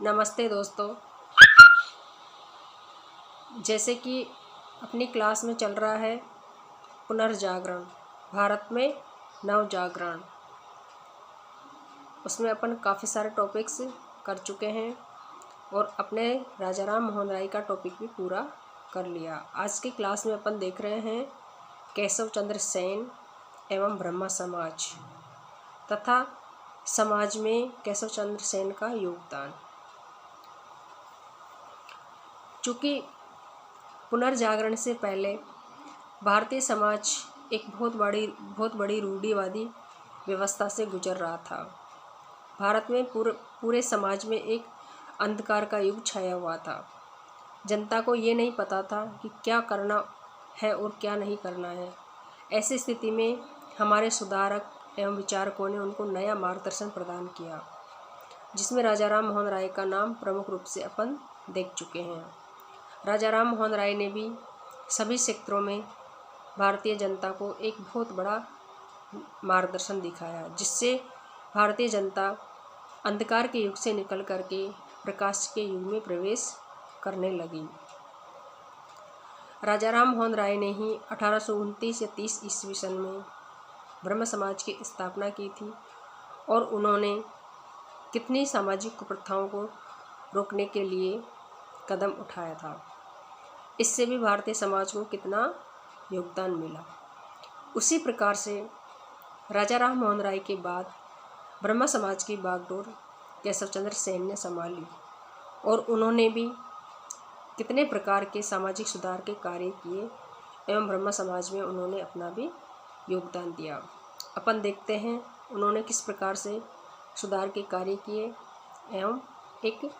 नमस्ते दोस्तों। जैसे कि अपनी क्लास में चल रहा है पुनर्जागरण, भारत में नवजागरण। उसमें अपन काफ़ी सारे टॉपिक्स कर चुके हैं और अपने राजा राम मोहन राय का टॉपिक भी पूरा कर लिया। आज की क्लास में अपन देख रहे हैं केशव चंद्र सेन एवं ब्रह्मा समाज तथा समाज में केशव चंद्र सेन का योगदान। चूँकि पुनर्जागरण से पहले भारतीय समाज एक बहुत बड़ी रूढ़िवादी व्यवस्था से गुजर रहा था। भारत में पूरे समाज में एक अंधकार का युग छाया हुआ था। जनता को ये नहीं पता था कि क्या करना है और क्या नहीं करना है। ऐसी स्थिति में हमारे सुधारक एवं विचारकों ने उनको नया मार्गदर्शन प्रदान किया, जिसमें राजा राम मोहन राय का नाम प्रमुख रूप से अपन देख चुके हैं। राजा राम मोहन राय ने भी सभी क्षेत्रों में भारतीय जनता को एक बहुत बड़ा मार्गदर्शन दिखाया, जिससे भारतीय जनता अंधकार के युग से निकल करके प्रकाश के युग में प्रवेश करने लगी। राजा राम मोहन राय ने ही 1829 या 30 ईस्वी सन में ब्रह्म समाज की स्थापना की थी और उन्होंने कितनी सामाजिक कुप्रथाओं को रोकने के लिए कदम उठाया था। इससे भी भारतीय समाज को कितना योगदान मिला। उसी प्रकार से राजा राम मोहन राय के बाद ब्रह्मा समाज की बागडोर केशव चंद्र सेन ने संभाली और उन्होंने भी कितने प्रकार के सामाजिक सुधार के कार्य किए एवं ब्रह्मा समाज में उन्होंने अपना भी योगदान दिया। अपन देखते हैं उन्होंने किस प्रकार से सुधार के कार्य किए एवं एक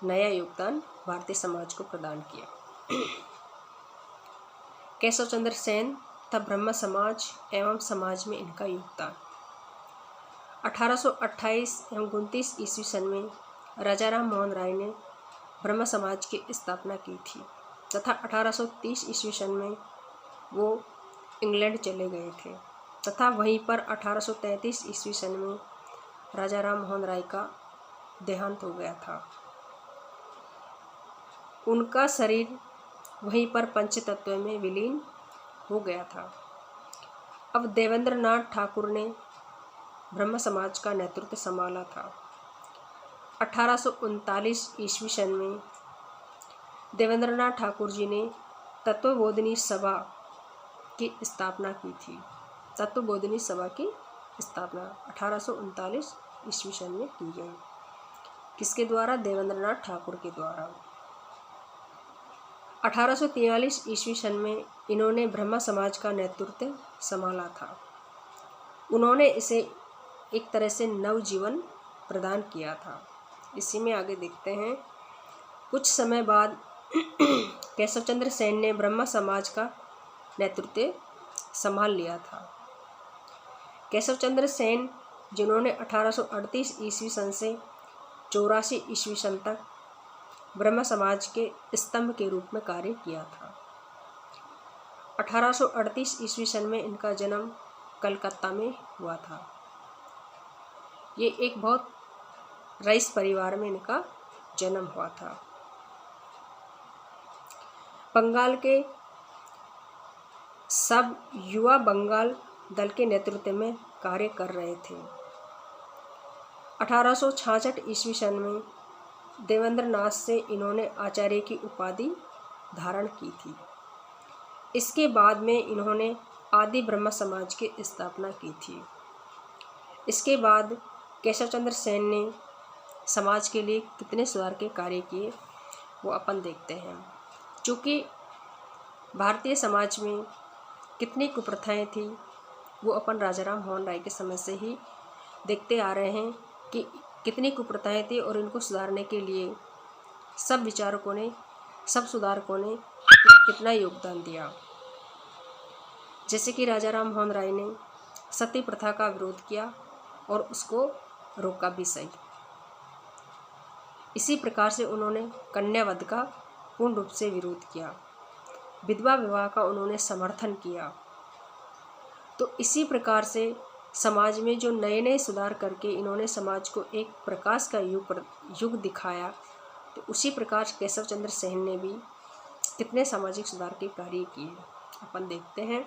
नया योगदान भारतीय समाज को प्रदान किया। केशव चंद्र सेन तथा ब्रह्म समाज एवं समाज में इनका योगदान। 1828 एवं 29 ईस्वी सन में राजा राम मोहन राय ने ब्रह्म समाज की स्थापना की थी तथा 1830 ईस्वी सन में वो इंग्लैंड चले गए थे तथा वहीं पर 1833 ईस्वी सन में राजा राम मोहन राय का देहांत हो गया था। उनका शरीर वहीं पर पंचतत्व में विलीन हो गया था। अब देवेंद्र नाथ ठाकुर ने ब्रह्म समाज का नेतृत्व संभाला था। 1839 ईस्वी सन में देवेंद्र नाथ ठाकुर जी ने तत्वबोधिनी सभा की स्थापना की थी। तत्वबोधिनी सभा की स्थापना 1839 ईस्वी सन में की गई। किसके द्वारा? देवेंद्र नाथ ठाकुर के द्वारा। 1843 ईस्वी सन में इन्होंने ब्रह्मा समाज का नेतृत्व संभाला था। उन्होंने इसे एक तरह से नवजीवन प्रदान किया था। इसी में आगे देखते हैं। कुछ समय बाद केशव चंद्र सेन ने ब्रह्मा समाज का नेतृत्व संभाल लिया था। केशव चंद्र सेन, जिन्होंने 1838 ईस्वी सन से 84 ईस्वी सन तक ब्रह्म समाज के स्तंभ के रूप में कार्य किया था। 1838 ईस्वी सन में इनका जन्म कलकत्ता में हुआ था। ये एक बहुत रईस परिवार में इनका जन्म हुआ था। बंगाल के सब युवा बंगाल दल के नेतृत्व में कार्य कर रहे थे। 1866 ईस्वी सन में देवेंद्र नाथ से इन्होंने आचार्य की उपाधि धारण की थी। इसके बाद में इन्होंने आदि ब्रह्म समाज की स्थापना की थी। इसके बाद केशव चंद्र सेन ने समाज के लिए कितने सुधार के कार्य किए वो अपन देखते हैं। चूँकि भारतीय समाज में कितनी कुप्रथाएं थी वो अपन राजा राम मोहन राय के समय से ही देखते आ रहे हैं कि कितनी कुप्रथाएं थी और इनको सुधारने के लिए सब विचारकों ने, सब सुधारकों ने कितना योगदान दिया। जैसे कि राजा राम मोहन राय ने सती प्रथा का विरोध किया और उसको रोका भी सही। इसी प्रकार से उन्होंने कन्यावध का पूर्ण रूप से विरोध किया। विधवा विवाह का उन्होंने समर्थन किया। तो इसी प्रकार से समाज में जो नए नए सुधार करके इन्होंने समाज को एक प्रकाश का युग दिखाया, तो उसी प्रकार केशव चंद्र सेन ने भी कितने सामाजिक सुधार के कार्य किए अपन देखते हैं।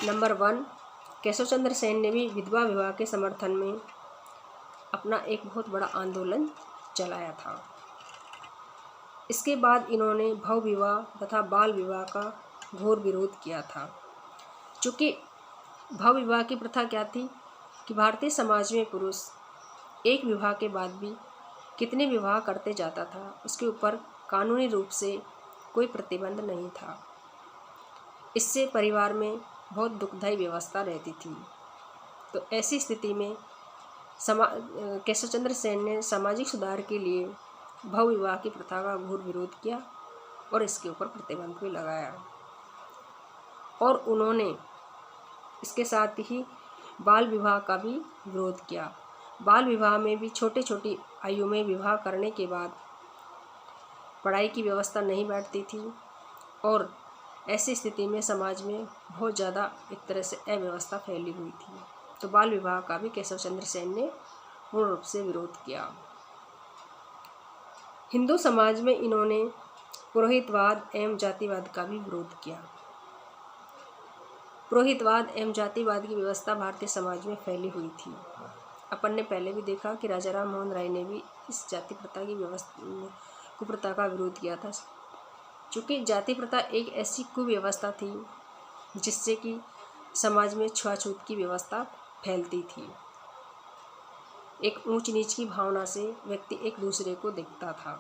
नंबर 1, केशव चंद्र सेन ने भी विधवा विवाह के समर्थन में अपना एक बहुत बड़ा आंदोलन चलाया था। इसके बाद इन्होंने भव विवाह तथा बाल विवाह का घोर विरोध किया था। चूँकि भव विवाह की प्रथा क्या थी कि भारतीय समाज में पुरुष एक विवाह के बाद भी कितने विवाह करते जाता था, उसके ऊपर कानूनी रूप से कोई प्रतिबंध नहीं था। इससे परिवार में बहुत दुखदायी व्यवस्था रहती थी। तो ऐसी स्थिति में केशव चंद्र सेन ने सामाजिक सुधार के लिए भव विवाह की प्रथा का घोर विरोध किया और इसके ऊपर प्रतिबंध भी लगाया। और उन्होंने इसके साथ ही बाल विवाह का भी विरोध किया। बाल विवाह में भी छोटी आयु में विवाह करने के बाद पढ़ाई की व्यवस्था नहीं बैठती थी और ऐसी स्थिति में समाज में बहुत ज़्यादा एक तरह से अव्यवस्था फैली हुई थी। तो बाल विवाह का भी केशव चंद्र सेन ने पूर्ण रूप से विरोध किया। हिंदू समाज में इन्होंने पुरोहितवाद एवं जातिवाद का भी विरोध किया। पुरोहितवाद एवं जातिवाद की व्यवस्था भारतीय समाज में फैली हुई थी। अपन ने पहले भी देखा कि राजा राम मोहन राय ने भी इस जाति प्रथा की कुप्रथा का विरोध किया था। चूँकि जाति प्रथा एक ऐसी कुव्यवस्था थी जिससे कि समाज में छुआछूत की व्यवस्था फैलती थी। एक ऊंच नीच की भावना से व्यक्ति एक दूसरे को देखता था,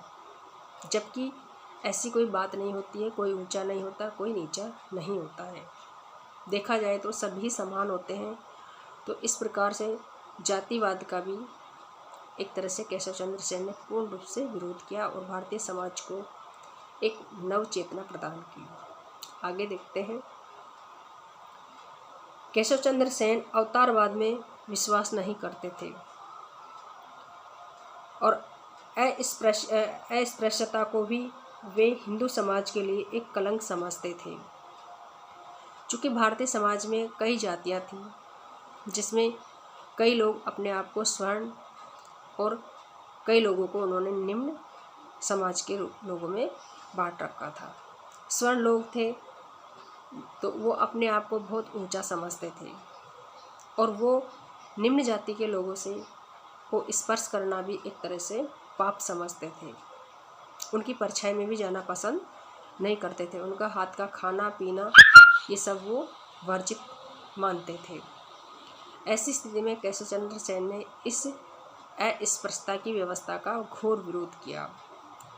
जबकि ऐसी कोई बात नहीं होती है। कोई ऊंचा नहीं होता, कोई नीचा नहीं होता है। देखा जाए तो सभी समान होते हैं। तो इस प्रकार से जातिवाद का भी एक तरह से केशव चंद्र सेन ने पूर्ण रूप से विरोध किया और भारतीय समाज को एक नव चेतना प्रदान की। आगे देखते हैं। केशव चंद्र सेन अवतारवाद में विश्वास नहीं करते थे और अस्पृश्यता को भी वे हिंदू समाज के लिए एक कलंक समझते थे। चूँकि भारतीय समाज में कई जातियाँ थीं, जिसमें कई लोग अपने आप को स्वर्ण और कई लोगों को उन्होंने निम्न समाज के लोगों में बांट रखा था। स्वर्ण लोग थे तो वो अपने आप को बहुत ऊंचा समझते थे और वो निम्न जाति के लोगों से को स्पर्श करना भी एक तरह से पाप समझते थे। उनकी परछाई में भी जाना पसंद नहीं करते थे। उनका हाथ का खाना पीना ये सब वो वर्जित मानते थे। ऐसी स्थिति में केशव चंद्र सेन ने इस अस्पृश्यता की व्यवस्था का घोर विरोध किया।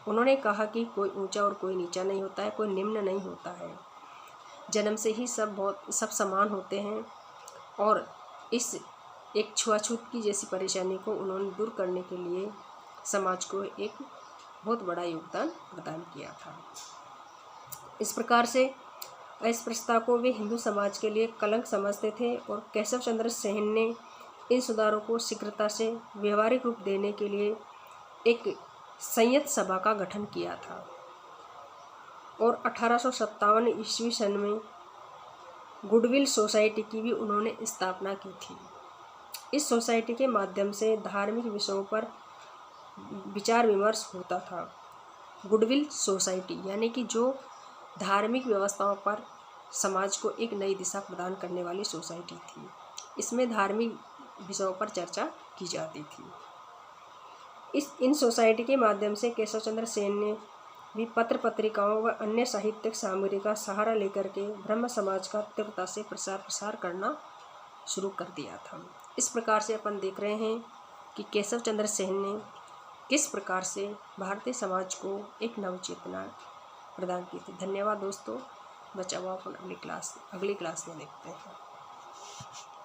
उन्होंने कहा कि कोई ऊंचा और कोई नीचा नहीं होता है, कोई निम्न नहीं होता है। जन्म से ही सब समान होते हैं और इस एक छुआछूत की जैसी परेशानी को उन्होंने दूर करने के लिए समाज को एक बहुत बड़ा योगदान प्रदान किया था। इस प्रकार से अस्पृश्यता को वे हिंदू समाज के लिए कलंक समझते थे और केशव चंद्र सेन ने इन सुधारों को शीघ्रता से व्यवहारिक रूप देने के लिए एक संयत सभा का गठन किया था और 1857 ईस्वी सन में गुडविल सोसाइटी की भी उन्होंने स्थापना की थी। इस सोसाइटी के माध्यम से धार्मिक विषयों पर विचार विमर्श होता था। गुडविल सोसाइटी यानी कि जो धार्मिक व्यवस्थाओं पर समाज को एक नई दिशा प्रदान करने वाली सोसाइटी थी। इसमें धार्मिक विषयों पर चर्चा की जाती थी। इन सोसाइटी के माध्यम से केशव चंद्र सेन ने भी पत्र पत्रिकाओं व अन्य साहित्यिक सामग्री का सहारा लेकर के ब्रह्म समाज का तीव्रता से प्रसार करना शुरू कर दिया था। इस प्रकार से अपन देख रहे हैं कि केशव चंद्र सेन ने किस प्रकार से भारतीय समाज को एक नव चेतना प्रदान की थी। धन्यवाद दोस्तों। बचा हुआ अपन अगली क्लास में देखते हैं।